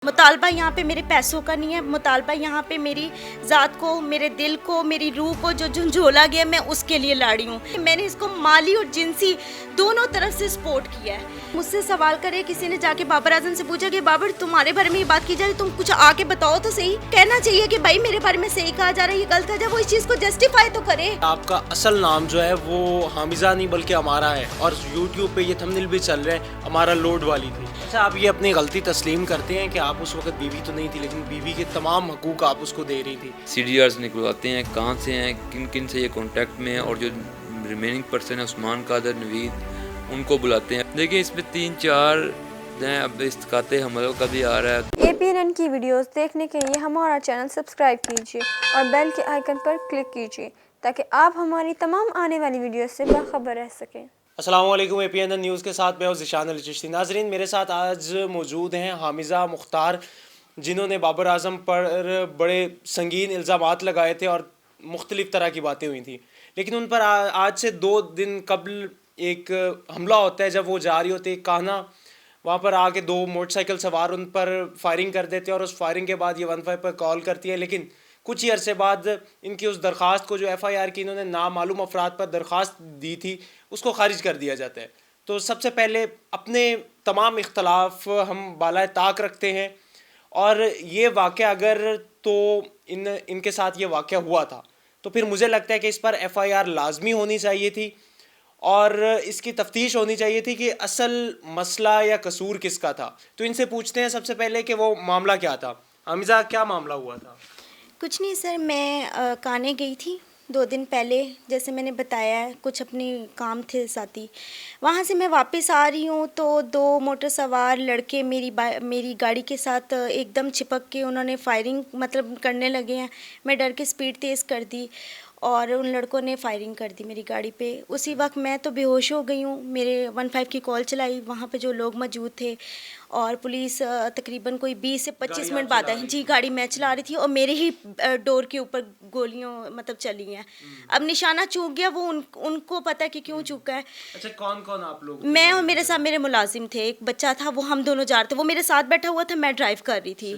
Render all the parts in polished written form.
मुतालबा यहाँ पे मेरे पैसों का नहीं है, मुतालबा यहाँ पे मेरी ज़ात को, मेरे दिल को, मेरी रूह को जो झंझोला गया, मैं उसके लिए लड़ी हूँ। मैंने इसको माली और जिनसी दोनों तरफ से सपोर्ट किया है। मुझसे सवाल करे, किसी ने जाके बाबर आजम से पूछा कि बाबर तुम्हारे बारे में ये बात की जा रही, तुम कुछ आके बताओ तो सही। कहना चाहिए कि भाई मेरे बारे में सही कहा जा रहा है, ये गलत कहा जा रहा है, वो इस चीज़ को जस्टिफाई तो करे। आपका असल नाम जो है वो हामिजा नहीं बल्कि हमारा है, और यूट्यूब पे ये थंबनेल भी चल रहे हैं हमारा लोड वाली थी। अच्छा, आप ये अपनी गलती तस्लीम करते हैं कि आप उस वक्त बीवी तो नहीं थी, लेकिन बीवी के तमाम हकूक आप उसको दे रही थी? CDRs निकलवाते हैं, कहाँ से हैं, किन किन से ये कांटेक्ट में हैं, और जो रिमेनिंग पर्सन है उस्मान कादर नवीद, उनको बुलाते हैं। देखिए इसमें 3-4 हैं, अब इस्तिकाते हमलों का भी आ रहा है। APNN की वीडियोस देखने के लिए हमारा चैनल सब्सक्राइब कीजिए और बेल के आइकन पर क्लिक कीजिए ताकि आप हमारी तमाम आने वाली वीडियोस से बाखबर रह सकें। अस्सलाम वालेकुम, APNN न्यूज़ के साथ मैं हूं ज़िशान अली चिश्ती। नाज़रीन, मेरे साथ आज मौजूद हैं हामिजा मुख्तार, जिन्होंने बाबर आजम पर बड़े संगीन इल्ज़ामात लगाए थे और मुख्तलिफ़ तरह की बातें हुई थी। लेकिन उन पर आज से 2 दिन कबल एक हमला होता है। जब वो जा रही होती है कान्हा, वहाँ पर आके 2 मोटरसाइकिल सवार उन पर फायरिंग कर देते हैं और उस फायरिंग के बाद ये 15 पर कॉल करती है। लेकिन कुछ ही अरसे बाद इनकी उस दरख्वास्त को, जो FIR की इन्होंने नामालूम अफराद पर दरख्वास्त दी थी, उसको खारिज कर दिया जाता है। तो सबसे पहले अपने तमाम इख्तलाफ हम बालाए ताक रखते हैं, और ये वाक़या अगर तो इनके साथ ये वाक़या हुआ था तो फिर मुझे लगता है कि इस पर FIR लाजमी होनी चाहिए थी और इसकी तफ्तीश होनी चाहिए थी कि असल मसला या कसूर किसका था। तो इनसे पूछते हैं सबसे पहले कि वो मामला क्या था। हामिजा, क्या मामला हुआ था? कुछ नहीं सर, मैं काने गई थी 2 दिन पहले, जैसे मैंने बताया है, कुछ अपने काम थे साथी। वहाँ से मैं वापस आ रही हूँ तो 2 मोटर सवार लड़के मेरी गाड़ी के साथ एकदम चिपक के उन्होंने फायरिंग मतलब करने लगे हैं। मैं डर के स्पीड तेज़ कर दी और उन लड़कों ने फायरिंग कर दी मेरी गाड़ी पे। उसी वक्त मैं तो बेहोश हो गई हूँ। मेरे 15 की कॉल चलाई, वहाँ पे जो लोग मौजूद थे, और पुलिस तकरीबन कोई 20 से 25 मिनट बाद आई। जी, गाड़ी मैं चला रही थी और मेरे ही डोर के ऊपर गोलियां मतलब चली हैं। अब निशाना चूक गया, वो उनको पता है कि क्यों चूका है। अच्छा, कौन कौन आप लोग? मैं और मेरे साथ मेरे मुलाजिम थे, एक बच्चा था, वो हम दोनों जा रहे थे। वो मेरे साथ बैठा हुआ था, मैं ड्राइव कर रही थी।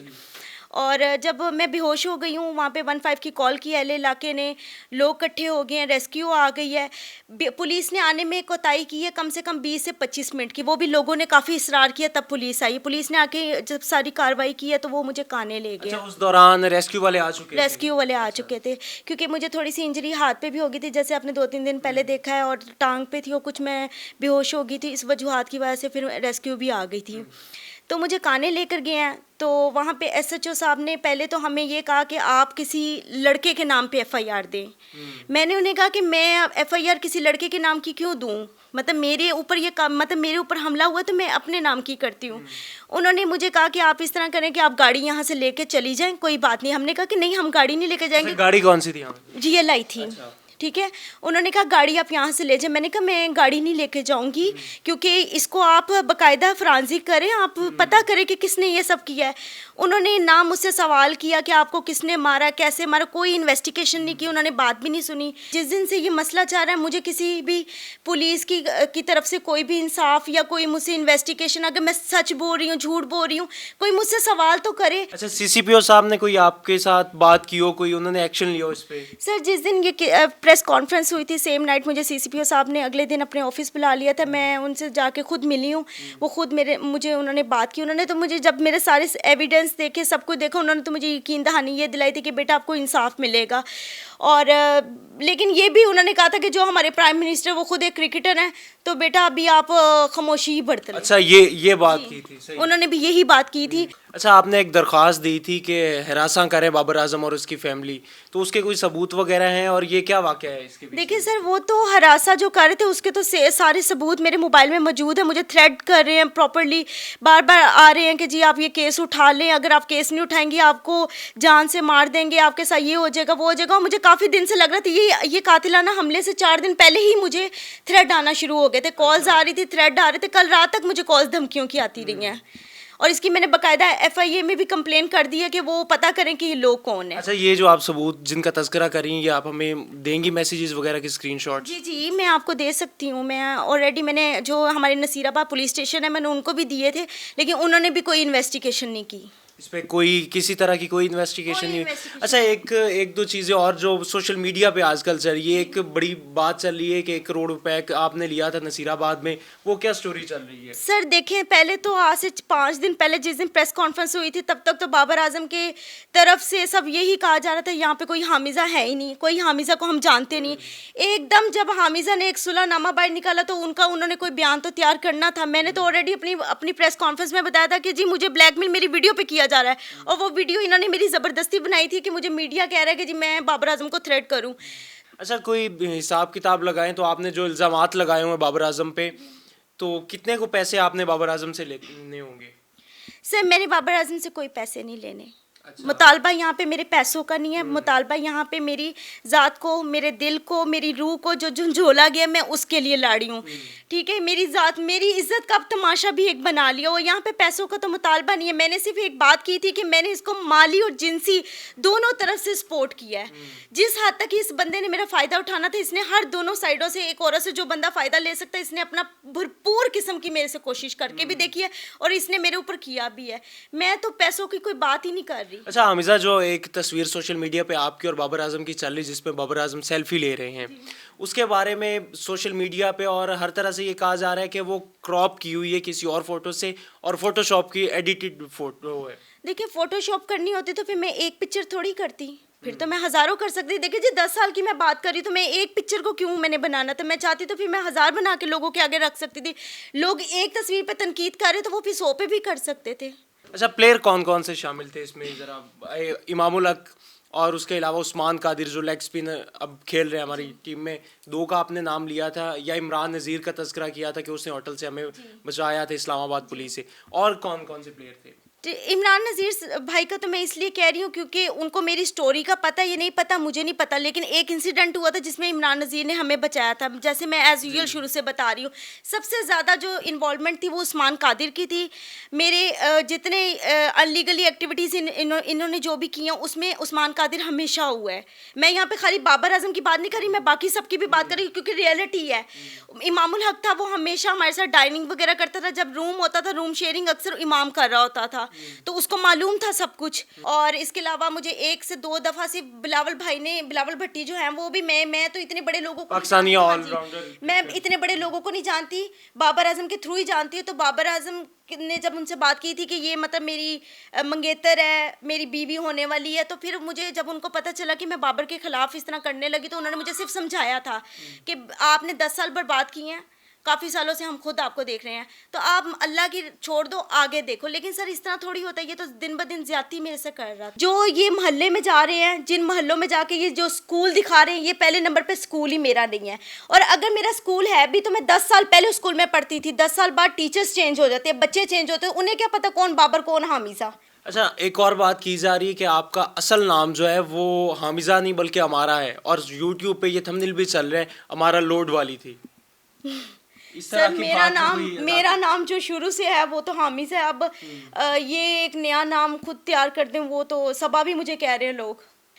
और जब मैं बेहोश हो गई हूँ, वहाँ पे 15 की कॉल की, अहले इलाके ने, लोग इकट्ठे हो गए हैं, रेस्क्यू आ गई है। पुलिस ने आने में कोताही की है कम से कम 20 से 25 मिनट की। वो भी लोगों ने काफ़ी इसरार किया, तब पुलिस आई। पुलिस ने आके जब सारी कार्रवाई की है तो वो मुझे काने ले गए। अच्छा, उस दौरान रेस्क्यू वाले आ चुके थे? रेस्क्यू वाले आ चुके थे, क्योंकि मुझे थोड़ी सी इंजरी हाथ पे भी हो गई थी, जैसे आपने 2-3 दिन पहले देखा है, और टांग पे थी, और कुछ मैं बेहोश हो गई थी। इस वजूहात की वजह से फिर रेस्क्यू भी आ गई थी, तो मुझे काने लेकर गए हैं। तो वहाँ पे SHO साहब ने पहले तो हमें ये कहा कि आप किसी लड़के के नाम पे FIR दें। मैंने उन्हें कहा कि मैं FIR किसी लड़के के नाम की क्यों दूँ, मतलब मेरे ऊपर ये काम, मतलब मेरे ऊपर हमला हुआ तो मैं अपने नाम की करती हूँ। उन्होंने मुझे कहा कि आप इस तरह करें कि आप गाड़ी यहाँ से लेके चली जाएं, कोई बात नहीं। हमने कहा कि नहीं, हम गाड़ी नहीं लेके जाएंगे। गाड़ी कौन सी थी? GLI थी। अच्छा। ठीक है, उन्होंने कहा गाड़ी आप यहाँ से ले जाए। मैंने कहा मैं गाड़ी नहीं लेके जाऊँगी, क्योंकि इसको आप बाकायदा फॉरेंसिक करें, आप पता करें कि किसने ये सब किया है। उन्होंने ना मुझसे सवाल किया कि आपको किसने मारा, कैसे मारा, कोई इन्वेस्टिगेशन नहीं की, उन्होंने बात भी नहीं सुनी। जिस दिन से ये मसला चल रहा है, मुझे किसी भी पुलिस की तरफ से कोई भी इंसाफ या कोई मुझसे इन्वेस्टिगेशन, अगर मैं सच बोल रही हूँ, झूठ बोल रही हूँ, कोई मुझसे सवाल तो करे। अच्छा, CCPO साहब ने कोई आपके साथ बात की हो, कोई उन्होंने एक्शन लिया हो इस पे? सर, जिस दिन ये प्रेस कॉन्फ्रेंस हुई थी, सेम नाइट मुझे CCPO साहब ने अगले दिन अपने ऑफिस बुला लिया था। मैं उनसे जाके खुद मिली हूँ। वो खुद मुझे उन्होंने बात की। उन्होंने तो मुझे, जब मेरे सारे एविडेंस देखे, सब कुछ देखा, उन्होंने तो मुझे यकीन दहानी ये दिलाई थी कि बेटा आपको इंसाफ मिलेगा। और लेकिन ये भी उन्होंने कहा था कि जो हमारे प्राइम मिनिस्टर, वो खुद एक क्रिकेटर हैं, तो बेटा अभी आप खामोशी ही बरत लें। अच्छा, ये बात की थी? सही। उन्होंने भी यही बात की थी। अच्छा, आपने एक दरख्वास्त दी थी कि हिरासा करें बाबर आजम और उसकी फैमिली, तो उसके कोई सबूत वगैरह हैं, और ये क्या वाक़या है इसके पीछे? देखिए सर, वो तो हरासा जो कर रहे थे उसके तो सारे सबूत मेरे मोबाइल में मौजूद है। मुझे थ्रेट कर रहे हैं प्रॉपर्ली, बार बार आ रहे हैं कि जी आप ये केस उठा लें, अगर आप केस नहीं उठाएंगे आपको जान से मार देंगे, आपके साथ ये हो जाएगा, वो हो जाएगा। और मुझे काफ़ी दिन से लग रहा था ये कातिलाना हमले से 4 दिन पहले ही मुझे थ्रेट आना शुरू हो गए थे। कॉल्स आ रही थी, थ्रेट आ रहे थे। कल रात तक मुझे कॉल्स धमकियों की आती रही हैं, और इसकी मैंने बाकायदा FIA में भी कंप्लेन कर दी है कि वो पता करें कि ये लोग कौन है। अच्छा, ये जो आप सबूत जिनका तज़किरा करें, ये आप हमें देंगी मैसेजेस वगैरह के स्क्रीनशॉट? जी, मैं आपको दे सकती हूँ। मैं ऑलरेडी मैंने जो हमारे नसीराबाद पुलिस स्टेशन है, मैंने उनको भी दिए थे, लेकिन उन्होंने भी कोई इन्वेस्टिगेशन नहीं की। इस पे कोई किसी तरह की कोई इन्वेस्टिगेशन नहीं हुई? investigation अच्छा, एक दो चीज़ें और जो सोशल मीडिया पे आजकल चल रही है, एक बड़ी बात चल रही है कि 1 करोड़ रुपए आपने लिया था नसीराबाद में, वो क्या स्टोरी चल रही है? सर देखें, पहले तो आज से 5 दिन पहले जिस दिन प्रेस कॉन्फ्रेंस हुई थी, तब तक तो बाबर आजम के तरफ से सब यही कहा जा रहा था यहाँ पे कोई हामिज़ा है ही नहीं, कोई हामिज़ा को हम जानते नहीं। एकदम जब हामिज़ा ने एक सुलहनामा बाहर निकाला तो उन्होंने कोई बयान तो तैयार करना था। मैंने तो ऑलरेडी अपनी प्रेस कॉन्फ्रेंस में बताया था कि जी मुझे ब्लैकमेल मेरी वीडियो पे किया जा रहा है, और वो वीडियो इन्होंने मेरी ज़बरदस्ती बनाई थी कि मुझे मीडिया कह रहा है कि जी मैं बाबर आजम को थ्रेट करूँ। अच्छा, कोई हिसाब किताब लगाएं तो आपने जो इल्ज़ामात लगाए हुए हैं बाबर आजम पे, तो कितने को पैसे आपने बाबर आजम से लेने होंगे? सर मैंने बाबर आजम से कोई पैसे नहीं लेने। अच्छा। मुतालबा यहाँ पे मेरे पैसों का नहीं है, मुतालबा यहाँ पे मेरी ज़ात को, मेरे दिल को, मेरी रूह को जो झंझोला गया, मैं उसके लिए लाड़ी हूँ। ठीक है, मेरी ज़ात, मेरी इज़्ज़त का अब तमाशा भी एक बना लिया, और यहाँ पे पैसों का तो मुतालबा नहीं है। मैंने सिर्फ एक बात की थी कि मैंने इसको माली और जिनसी दोनों तरफ से सपोर्ट किया है। जिस हद तक इस बंदे ने मेरा फ़ायदा उठाना था, इसने हर दोनों साइडों से, एक औरत से जो बंदा फ़ायदा ले सकता है, इसने अपना भरपूर किस्म की मेरे से कोशिश करके भी देखी है, और इसने मेरे ऊपर किया भी है। मैं तो पैसों की कोई बात ही नहीं कर रही। अच्छा हामिज़ा, जो एक तस्वीर सोशल मीडिया पे आपकी और बाबर आजम की चल रही, जिसमें बाबर आजम सेल्फी ले रहे हैं, उसके बारे में सोशल मीडिया पे और हर तरह से ये कहा जा रहा है कि वो क्रॉप की हुई है किसी और फोटो से, और फोटोशॉप की एडिटेड फोटो है। देखिए, फोटोशॉप करनी होती तो फिर मैं एक पिक्चर थोड़ी करती, फिर तो मैं हज़ारों कर सकती। देखिए जी, 10 साल की मैं बात कर रही, तो मैं एक पिक्चर को क्यों मैंने बनाना था? मैं चाहती तो फिर मैं 1000 बना के लोगों के आगे रख सकती थी। लोग एक तस्वीर पे तनकीद कर रहे तो वो फिर 100 पे भी कर सकते थे। अच्छा, प्लेयर कौन कौन से शामिल थे इसमें ज़रा? इमामुल हक और उसके अलावा उस्मान कादिर जो लेग स्पिनर अब खेल रहे हैं हमारी टीम में, 2 का आपने नाम लिया था, या इमरान नज़ीर का तस्करा किया था कि उसने होटल से हमें बचाया था इस्लामाबाद पुलिस से, और कौन कौन से प्लेयर थे? इमरान नज़ीर भाई का तो मैं इसलिए कह रही हूँ क्योंकि उनको मेरी स्टोरी का पता, ये नहीं पता, मुझे नहीं पता, लेकिन एक इंसिडेंट हुआ था जिसमें इमरान नज़ीर ने हमें बचाया था। जैसे मैं एज़ यूजुअल शुरू से बता रही हूँ, सबसे ज़्यादा जो इन्वॉल्वमेंट थी वो उस्मान कादिर की थी। मेरे जितने अनलीगली एक्टिविटीज़ इन्होंने जो भी की हैं, उसमें उस्मान कादिर हमेशा हुआ है। मैं यहाँ पे खाली बाबर आजम की बात नहीं कर रही, मैं बाकी सबकी भी बात कर रही हूँ क्योंकि रियलिटी है। इमामुल हक था, वो हमेशा हमारे साथ डाइनिंग वगैरह करता था। जब रूम होता था, रूम शेयरिंग अक्सर इमाम कर रहा होता था, तो उसको मालूम था सब कुछ। और इसके अलावा मुझे 1 से 2 दफ़ा से बिलावल भाई ने, बिलावल भट्टी जो हैं, वो भी मैं तो इतने बड़े लोगों को पाकिस्तानी हाँ ऑलराउंडर, मैं इतने बड़े लोगों को नहीं जानती, बाबर आजम के थ्रू ही जानती हूँ। तो बाबर आजम ने जब उनसे बात की थी कि ये मतलब मेरी मंगेतर है, मेरी बीवी होने वाली है, तो फिर मुझे जब उनको पता चला कि मैं बाबर के ख़िलाफ़ इस तरह करने लगी, तो उन्होंने मुझे सिर्फ समझाया था कि आपने 10 साल बर्बाद किए हैं, काफ़ी सालों से हम खुद आपको देख रहे हैं, तो आप अल्लाह की छोड़ दो, आगे देखो। लेकिन सर इस तरह थोड़ी होता है, ये तो दिन ब दिन ज्यादती मेरे से कर रहा। जो ये मोहल्ले में जा रहे हैं, जिन मोहल्लों में जाके ये जो स्कूल दिखा रहे हैं, ये पहले नंबर पे स्कूल ही मेरा नहीं है। और अगर मेरा स्कूल है भी तो मैं 10 साल पहले स्कूल में पढ़ती थी। 10 साल बाद टीचर्स चेंज हो जाते हैं, बच्चे चेंज होते हैं, उन्हें क्या पता कौन बाबर कौन हामिज़ा। अच्छा, एक और बात की जा रही है कि आपका असल नाम जो है वो हामिज़ा नहीं बल्कि अमारा है, और यूट्यूब पे ये थंबनेल भी चल रहे हैं, अमारा लोड वाली थी। सर मेरा नाम जो शुरू से है वो तो हामिज़ है। अब ये एक नया नाम खुद तैयार कर दें, वो तो सबा भी मुझे कह रहे हैं।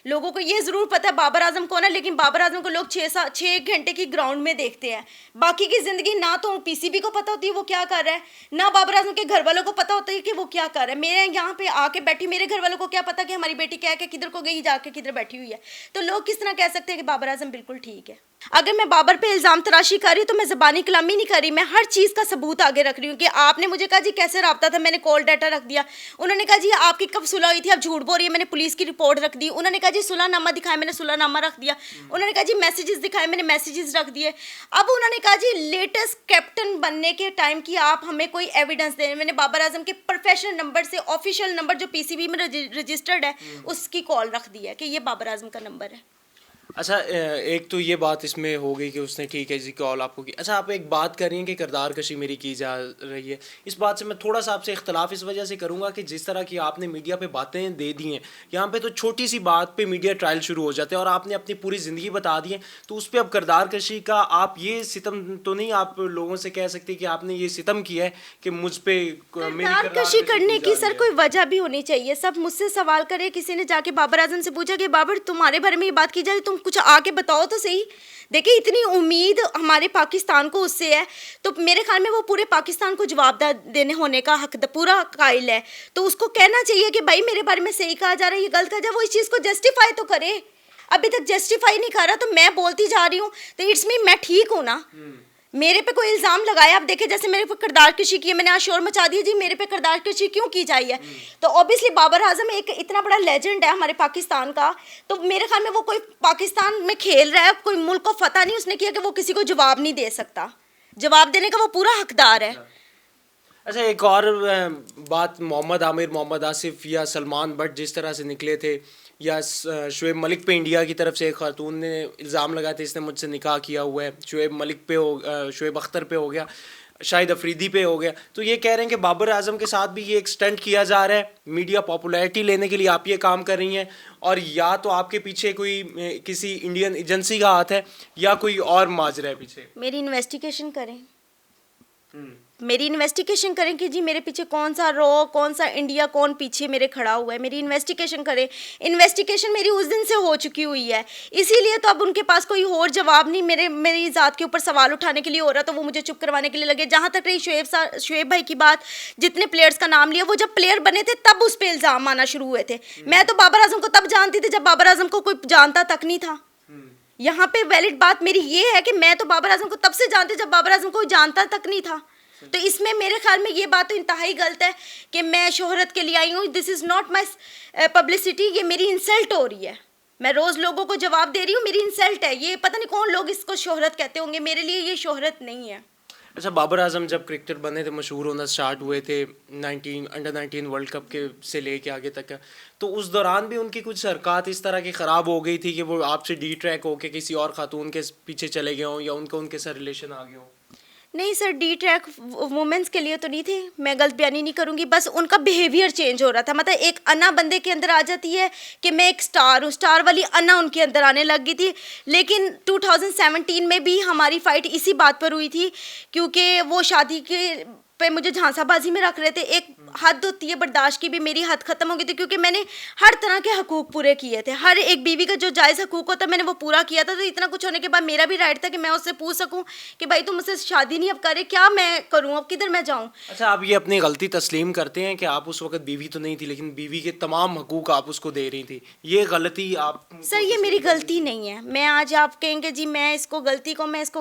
लोगों को ये ज़रूर पता है बाबर आजम कौन है, लेकिन बाबर आजम को लोग 6 घंटे की ग्राउंड में देखते हैं। बाकी की ज़िंदगी ना तो पीसीबी को पता होती है वो क्या कर रहा है, ना बाबर आजम के घर वालों को पता होता है कि वो क्या कर रहा है। मेरे यहाँ पे आके बैठी, मेरे घर वालों को क्या पता कि हमारी बेटी क्या है, किधर को गई, जाके किधर बैठी हुई है। तो लोग किस तरह कह सकते हैं कि बाबर आजम बिल्कुल ठीक है? अगर मैं बाबर पे इल्ज़ाम तराशी कर रही हूँ तो मैं ज़बानी कलामी नहीं कर रही, मैं हर चीज़ का सबूत आगे रख रही हूँ। कि आपने मुझे कहा जी कैसे रब्ता था, मैंने कॉल डाटा रख दिया। उन्होंने कहा जी आपकी कब सुलह हुई थी, आप झूठ बोल रही है, मैंने पुलिस की रिपोर्ट रख दी। उन्होंने कहा जी सुलहनामा दिखाया, मैंने सुलहनामा रख दिया। उन्होंने कहा जी मैसेजेस दिखाए, मैंने मैसेजेस रख दिए। अब उन्होंने कहा जी लेटेस्ट कैप्टन बनने के टाइम की आप हमें कोई एविडेंस दें। मैंने बाबर आजम के प्रोफेशनल नंबर से, ऑफिशियल नंबर जो पीसीबी में रजिस्टर्ड है, उसकी कॉल रख दी है कि ये बाबर आजम का नंबर है। अच्छा, एक तो ये बात इसमें हो गई कि उसने ठीक है जी कॉल आपको की। अच्छा, आप एक बात कर रही हैं कि किरदार कशी मेरी की जा रही है, इस बात से मैं थोड़ा सा आपसे इख्तलाफ इस वजह से करूँगा कि जिस तरह की आपने मीडिया पे बातें दे दी हैं, यहाँ पे तो छोटी सी बात पे मीडिया ट्रायल शुरू हो जाते हैं, और आपने अपनी पूरी ज़िंदगी बता दी है, तो उस पर अब किरदार कशी का आप ये सितम तो नहीं आप लोगों से कह सकते कि आपने ये सितम किया है कि मुझ पर किरदार कशी करने की सर कोई वजह भी होनी चाहिए। सब मुझसे सवाल करे, किसी ने जाके बाबर आजम से पूछा कि बाबर तुम्हारे बारे में ये बात की जा रही, तुम कुछ आके बताओ तो सही। देखिए इतनी उम्मीद हमारे पाकिस्तान को उससे है, तो मेरे ख्याल में वो पूरे पाकिस्तान को जवाब देने होने का हक पूरा कायल है। तो उसको कहना चाहिए कि भाई मेरे बारे में सही कहा जा रहा है, ये गलत कहा जा रहा है, वो इस चीज़ को जस्टिफाई तो करे। अभी तक जस्टिफाई नहीं कर रहा, तो मैं बोलती जा रही हूँ, तो इट्स मी मैं ठीक हूँ ना। मेरे पे कोई इल्ज़ाम लगाया, आप देखे जैसे मेरे पे किरदार कशी की है, मैंने आज शोर मचा दिया जी मेरे पे किरदार कशी क्यों की जाई है। तो ऑब्वियसली बाबर आजम एक इतना बड़ा लेजेंड है हमारे पाकिस्तान का, तो मेरे ख्याल में वो कोई पाकिस्तान में खेल रहा है, कोई मुल्क को फतह नहीं उसने किया कि वो किसी को जवाब नहीं दे सकता। जवाब देने का वो पूरा हकदार है। अच्छा, एक और बात, मोहम्मद आमिर, मोहम्मद आसिफ या सलमान बट जिस तरह से निकले थे, या शुएब मलिक पे इंडिया की तरफ से एक खातून ने इल्ज़ाम लगाया था इसने मुझसे निकाह किया हुआ है, शुएब मलिक पे हो, शुएब अख्तर पे हो गया, शाहिद अफरीदी पे हो गया, तो ये कह रहे हैं कि बाबर आजम के साथ भी ये एक स्टंट किया जा रहा है, मीडिया पॉपुलैरिटी लेने के लिए आप ये काम कर रही हैं, और या तो आपके पीछे कोई किसी इंडियन एजेंसी का हाथ है या कोई और माजरा है पीछे। मेरी इन्वेस्टिगेशन करें, मेरी इन्वेस्टिगेशन करें कि जी मेरे पीछे कौन सा रॉ, कौन सा इंडिया, कौन पीछे मेरे खड़ा हुआ है, मेरी इन्वेस्टिगेशन करें। इन्वेस्टिगेशन मेरी उस दिन से हो चुकी हुई है, इसीलिए तो अब उनके पास कोई और जवाब नहीं मेरी ज़ात के ऊपर सवाल उठाने के लिए हो रहा, तो वो मुझे चुप करवाने के लिए लगे। जहाँ तक रही शुएब भाई की बात, जितने प्लेयर्स का नाम लिया, वो जब प्लेयर बने थे तब उस पर इल्ज़ाम आना शुरू हुए थे। मैं तो बाबर आजम को तब जानती थी जब बाबर आजम को कोई जानता तक नहीं था। यहाँ पे वैलिड बात मेरी ये है कि मैं तो बाबर आजम को तब से जानती जब बाबर आजम को जानता तक नहीं था। तो इसमें मेरे ख्याल में ये बात तो इंतहाई गलत है कि मैं शोहरत के लिए आई हूँ। This is not my publicity, ये मेरी इंसल्ट हो रही है। मैं रोज़ लोगों को जवाब दे रही हूँ, मेरी इंसल्ट है ये। पता नहीं कौन लोग इसको शोहरत कहते होंगे, मेरे लिए ये शोहरत नहीं है। अच्छा, बाबर आजम जब क्रिकेटर बने थे, मशहूर होना स्टार्ट हुए थे अंडर 19 वर्ल्ड कप के से लेके आगे तक का, तो उस दौरान भी उनकी कुछ हरकत इस तरह की ख़राब हो गई थी कि वो आपसे डी ट्रैक होके किसी और खातून के पीछे चले गए हों या उनके साथ रिलेशन आ गए हों। नहीं सर, डी ट्रैक वुमेंस के लिए तो नहीं थे, मैं गलत बयानी नहीं करूँगी, बस उनका बिहेवियर चेंज हो रहा था। मतलब एक अना बंदे के अंदर आ जाती है कि मैं एक स्टार हूँ, स्टार वाली अना उनके अंदर आने लग गई थी। लेकिन 2017 में भी हमारी फ़ाइट इसी बात पर हुई थी, क्योंकि वो शादी के पे मुझे झांसाबाजी में रख रहे थे। एक हद होती है बर्दाश्त की भी, मेरी हद ख़त्म हो गई थी, क्योंकि मैंने हर तरह के हकूक़ पूरे किए थे। हर एक बीवी का जो जायज़ हकूक़ होता है मैंने वो पूरा किया था। तो इतना कुछ होने के बाद मेरा भी राइट था कि मैं उससे पूछ सकूं कि भाई तुम मुझसे शादी नहीं अब करे, क्या मैं करूं, अब किधर मैं जाऊं। अच्छा, आप ये अपनी गलती तस्लीम करते हैं कि आप उस वक्त बीवी तो नहीं थी, लेकिन बीवी के तमाम हकूक़ आप उसको दे रही थी, ये गलती आप? सर ये मेरी गलती नहीं है। मैं आज आप कहेंगे जी मैं इसको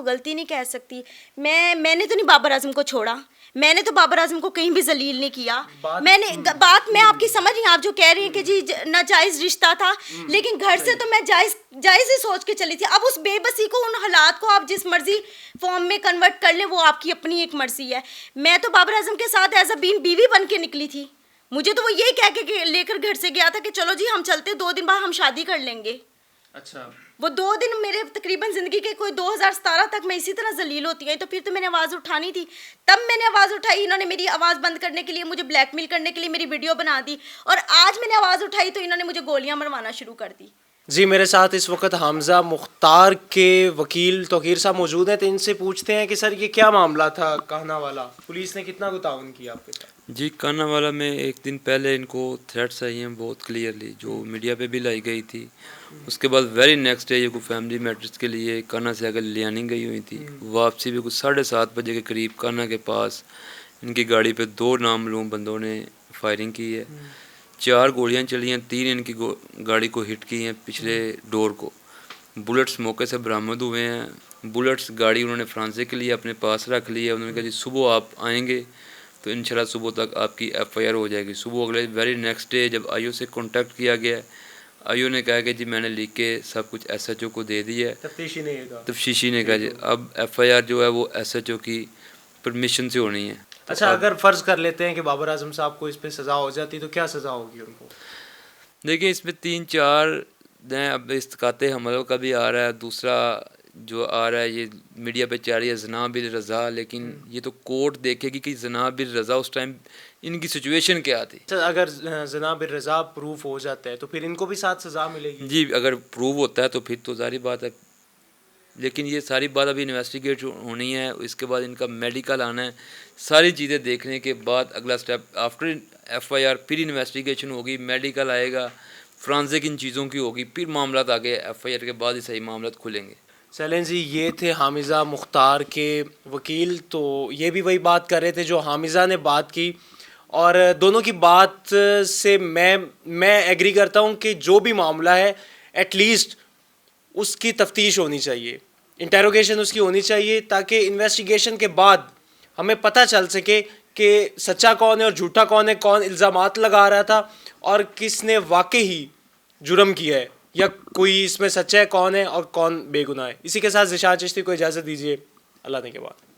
गलती नहीं कह सकती। मैंने तो नहीं बाबर आजम को छोड़ा, मैंने तो बाबर आजम को कहीं भी जलील नहीं किया। बात मैं आपकी समझ रही हूँ, आप जो कह रही हैं कि जी नाजायज़ रिश्ता था, लेकिन घर से तो मैं जायज़ ही सोच के चली थी। अब उस बेबसी को, उन हालात को आप जिस मर्जी फॉर्म में कन्वर्ट कर लें, वो आपकी अपनी एक मर्जी है। मैं तो बाबर आजम के साथ एज अ बीवी बन के निकली थी। मुझे तो वो यही कह के लेकर घर से गया था कि चलो जी हम चलते, 2 दिन बाद हम शादी कर लेंगे। अच्छा, वो 2 दिन मेरे तकरीबन ज़िंदगी के कोई 2017 तक मैं इसी तरह जलील होती गई। तो फिर तो मैंने आवाज़ उठानी थी, तब मैंने आवाज़ उठाई। इन्होंने मेरी आवाज़ बंद करने के लिए, मुझे ब्लैकमेल करने के लिए मेरी वीडियो बना दी, और आज मैंने आवाज़ उठाई तो इन्होंने मुझे गोलियां मरवाना शुरू कर दी। जी, मेरे साथ इस वक्त हमज़ा मुख्तार के वकील तौकीर साहब मौजूद हैं, तो इनसे पूछते हैं कि सर ये क्या मामला था कान्हा वाला, पुलिस ने कितना ताउन किया आपके साथ? जी, कान्हा वाला में एक दिन पहले इनको थ्रेट्स आई हैं बहुत क्लियरली, जो मीडिया पे भी लाई गई थी। उसके बाद वेरी नेक्स्ट डे ये कोई फैमिली मैटर्स के लिए कान्हा से आकर लियानी गई हुई थी। वापसी भी कुछ 7:30 बजे के करीब कान्हा के पास इनकी गाड़ी पे 2 नामालूम बंदों ने फायरिंग की है। 4 गोलियां चली हैं, 3 इनकी गाड़ी को हिट की हैं, पिछले डोर को। बुलेट्स मौके से बरामद हुए हैं। बुलेट्स गाड़ी उन्होंने फ्रांसे के लिए अपने पास रख ली है। उन्होंने कहा जी सुबह आप आएंगे तो इंशाल्लाह सुबह तक आपकी FIR हो जाएगी। सुबह अगले वेरी नेक्स्ट डे जब आईओ से कांटेक्ट किया गया है, आईओ ने कहा कि जी मैंने लिख के सब कुछ SHO को दे दिया है। तफ्तीशी ने कहा जी अब FIR जो है वो SHO की परमिशन से होनी है। अच्छा, अगर फ़र्ज़ कर लेते हैं कि बाबर आजम साहब को इस पर सज़ा हो जाती तो क्या सज़ा होगी उनको? देखिए, इसमें 3-4 अब इस्तिकाते हमलों का भी आ रहा है, दूसरा जो आ रहा है ये मीडिया पे चाह रही है जना बिल रज़ा, लेकिन ये तो कोर्ट देखेगी कि जना बिल रज़ा उस टाइम इनकी सिचुएशन क्या थी। अगर जना बिल रज़ा प्रूफ हो जाता है तो फिर इनको भी साथ सज़ा मिलेगी? जी, अगर प्रूव होता है तो फिर तो जारी बात है, लेकिन ये सारी बात अभी इन्वेस्टिगेट होनी है। इसके बाद इनका मेडिकल आना है, सारी चीज़ें देखने के बाद अगला स्टेप आफ्टर FIR फिर इन्वेस्टिगेशन होगी, मेडिकल आएगा, फ्रांसिक इन चीज़ों की होगी, फिर मामला आगे FIR के बाद ही सही मामला खुलेंगे। सैलेन जी, ये थे हामिज़ा मुख्तार के वकील। तो ये भी वही बात कर रहे थे जो हामिज़ा ने बात की, और दोनों की बात से मैं एग्री करता हूँ कि जो भी मामला है एटलीस्ट उसकी तफ्तीश होनी चाहिए, इंटेरोगेशन उसकी होनी चाहिए, ताकि इन्वेस्टिगेशन के बाद हमें पता चल सके कि सच्चा कौन है और झूठा कौन है, कौन इल्ज़ामात लगा रहा था और किसने वाकई ही जुर्म किया है, या कोई इसमें सच्चा है कौन है और कौन बेगुनाह है। इसी के साथ ज़िशान चिश्ती को इजाज़त दीजिए। अल्लाह ने के बाद।